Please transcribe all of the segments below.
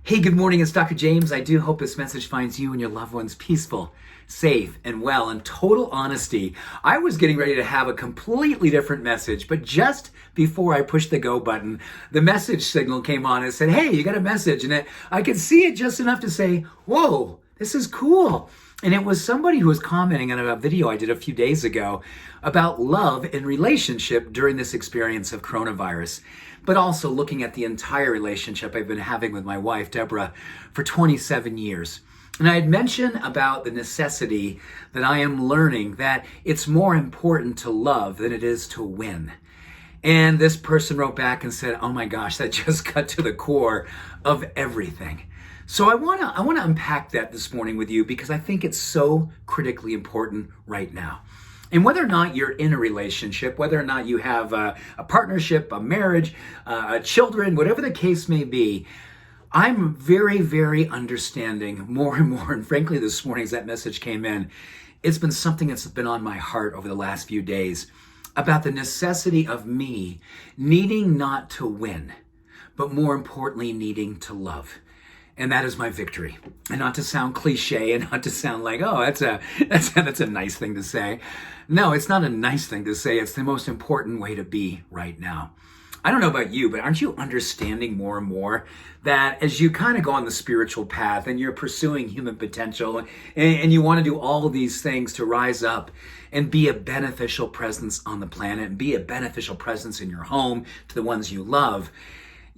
Hey, good morning. It's Dr. James. I do hope this message finds you and your loved ones peaceful, safe, and well. In total honesty, I was getting ready to have a completely different message, but just before I pushed the go button, the message signal came on and said, hey, you got a message. And I could see it just enough to say, whoa, this is cool. And it was somebody who was commenting on a video I did a few days ago about love and relationship during this experience of coronavirus, but also looking at the entire relationship I've been having with my wife, Deborah, for 27 years. And I had mentioned about the necessity that I am learning that it's more important to love than it is to win. And this person wrote back and said, oh my gosh, that just cut to the core of everything. So I want to unpack that this morning with you because I think it's so critically important right now. And whether or not you're in a relationship, whether or not you have a partnership, a marriage, children, whatever the case may be, I'm very, very understanding more and more. And frankly, this morning as that message came in, it's been something that's been on my heart over the last few days about the necessity of me needing not to win, but more importantly, needing to love. And that is my victory. And not to sound cliche and not to sound like, oh, that's a nice thing to say. No, it's not a nice thing to say. It's the most important way to be right now. I don't know about you, but aren't you understanding more and more that as you kind of go on the spiritual path and you're pursuing human potential and you want to do all of these things to rise up and be a beneficial presence on the planet and be a beneficial presence in your home to the ones you love,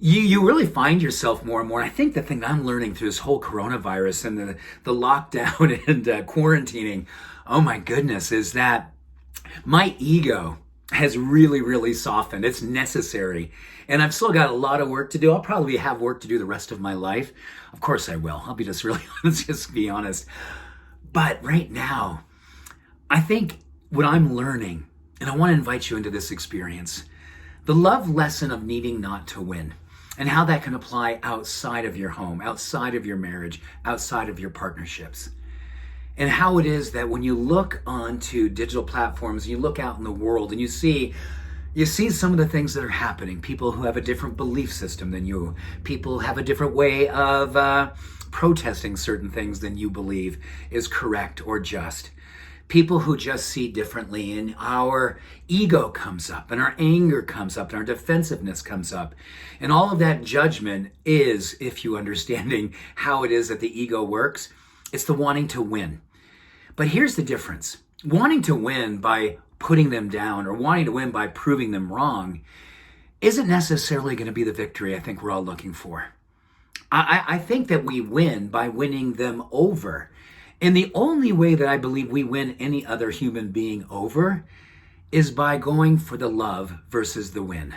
you really find yourself more and more. I think the thing that I'm learning through this whole coronavirus and the lockdown and quarantining, oh my goodness, is that my ego has really, really softened. It's necessary. And I've still got a lot of work to do. I'll probably have work to do the rest of my life. Of course I will. I'll be just really honest, just be honest. But right now, I think what I'm learning, and I want to invite you into this experience, the love lesson of needing not to win. And how that can apply outside of your home, outside of your marriage, outside of your partnerships. And how it is that when you look onto digital platforms, you look out in the world and you see some of the things that are happening. People who have a different belief system than you. People have a different way of protesting certain things than you believe is correct or just. People who just see differently, and our ego comes up and our anger comes up and our defensiveness comes up. And all of that judgment is, if you understanding how it is that the ego works, it's the wanting to win. But here's the difference. Wanting to win by putting them down or wanting to win by proving them wrong isn't necessarily going to be the victory I think we're all looking for. I think that we win by winning them over. And the only way that I believe we win any other human being over is by going for the love versus the win.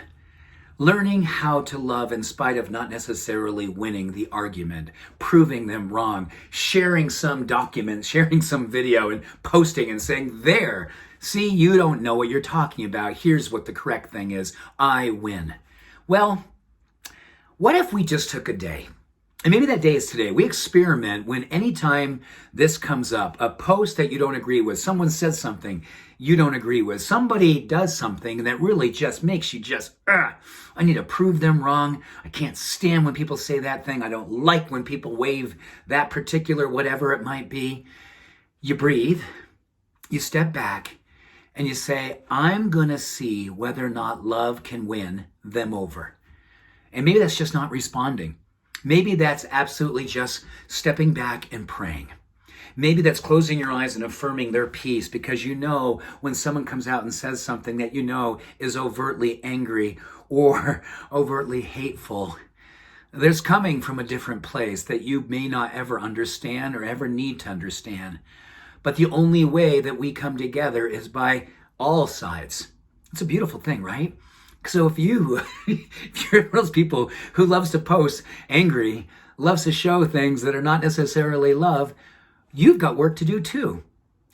Learning how to love in spite of not necessarily winning the argument, proving them wrong, sharing some document, sharing some video and posting and saying, there, see, you don't know what you're talking about. Here's what the correct thing is. I win. Well, what if we just took a day? And maybe that day is today. We experiment when anytime this comes up, a post that you don't agree with, someone says something you don't agree with, somebody does something that really just makes you I need to prove them wrong. I can't stand when people say that thing. I don't like when people wave that particular whatever it might be. You breathe, you step back, and you say, I'm going to see whether or not love can win them over. And maybe that's just not responding. Maybe that's absolutely just stepping back and praying. Maybe that's closing your eyes and affirming their peace because you know when someone comes out and says something that you know is overtly angry or overtly hateful, there's coming from a different place that you may not ever understand or ever need to understand. But the only way that we come together is by all sides. It's a beautiful thing, right? So if you're one of those people who loves to post angry, loves to show things that are not necessarily love, you've got work to do too.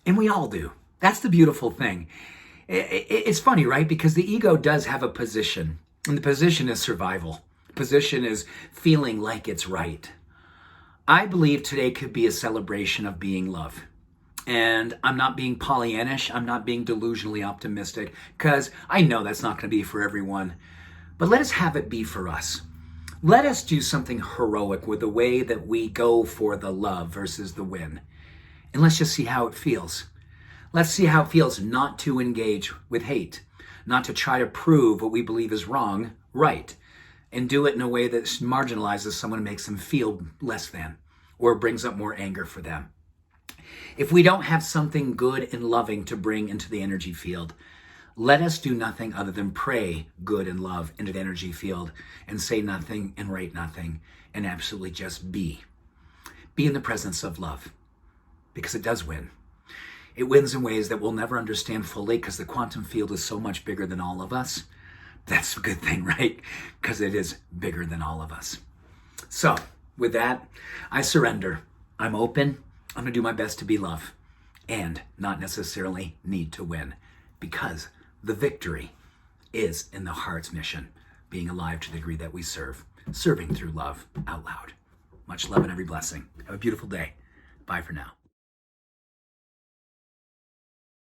And we all do. That's the beautiful thing. It's funny, right? Because the ego does have a position. And the position is survival. The position is feeling like it's right. I believe today could be a celebration of being love. And I'm not being Pollyannish. I'm not being delusionally optimistic because I know that's not going to be for everyone. But let us have it be for us. Let us do something heroic with the way that we go for the love versus the win. And let's just see how it feels. Let's see how it feels not to engage with hate, not to try to prove what we believe is wrong, right, and do it in a way that marginalizes someone and makes them feel less than, or brings up more anger for them. If we don't have something good and loving to bring into the energy field, let us do nothing other than pray good and love into the energy field and say nothing and write nothing and absolutely just be. Be in the presence of love, because it does win. It wins in ways that we'll never understand fully because the quantum field is so much bigger than all of us. That's a good thing, right? Because it is bigger than all of us. So with that, I surrender. I'm open. I'm going to do my best to be love and not necessarily need to win, because the victory is in the heart's mission, being alive to the degree that we serve, serving through love out loud. Much love and every blessing. Have a beautiful day. Bye for now.